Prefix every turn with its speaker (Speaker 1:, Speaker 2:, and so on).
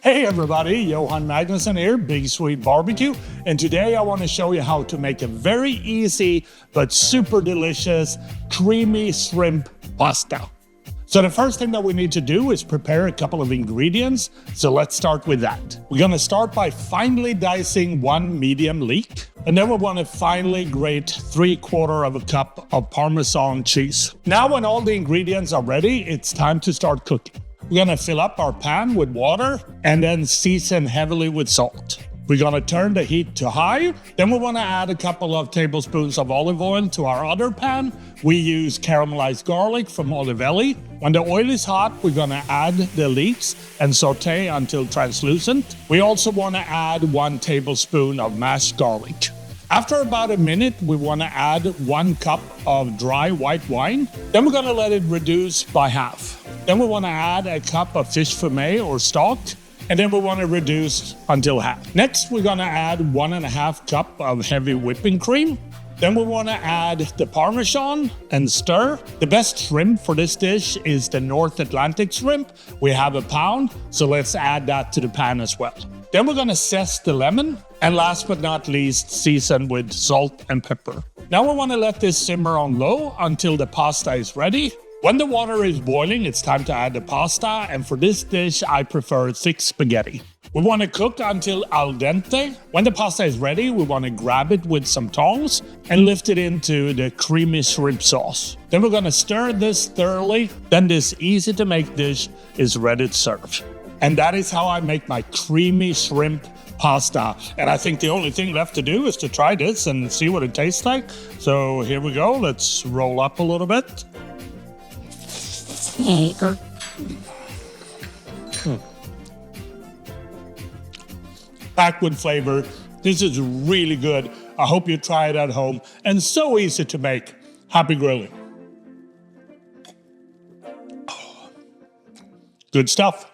Speaker 1: Hey everybody, Johan Magnusson here, Big Swede Barbecue, and today I want to show you how to make a very easy but super delicious creamy shrimp pasta. So the first thing that we need to do is prepare a couple of ingredients, so let's start with that. We're going to start by finely dicing one medium leek, and then we want to finely grate 3/4 cup of Parmesan cheese. Now when all the ingredients are ready, it's time to start cooking. We're gonna fill up our pan with water and then season heavily with salt. We're gonna turn the heat to high. Then we wanna add a couple of tablespoons of olive oil to our other pan. We use caramelized garlic from Olivelli. When the oil is hot, we're gonna add the leeks and saute until translucent. We also wanna add 1 tablespoon of mashed garlic. After about a minute, we want to add 1 cup of dry white wine. Then we're going to let it reduce by half. Then we want to add a cup of fish fumet or stock, and then we want to reduce until half. Next, we're going to add 1.5 cup of heavy whipping cream. Then we want to add the Parmesan and stir. The best shrimp for this dish is the North Atlantic shrimp. We have 1 pound, so let's add that to the pan as well. Then we're going to zest the lemon, and last but not least, season with salt and pepper. Now we want to let this simmer on low until the pasta is ready. When the water is boiling, it's time to add the pasta, and for this dish, I prefer thick spaghetti. We want to cook until al dente. When the pasta is ready, we want to grab it with some tongs and lift it into the creamy shrimp sauce. Then we're going to stir this thoroughly. Then this easy to make dish is ready to serve. And that is how I make my creamy shrimp pasta. And I think the only thing left to do is to try this and see what it tastes like. So here we go. Let's roll up a little bit. Packed with flavor. This is really good. I hope you try it at home. And so easy to make. Happy grilling. Good stuff.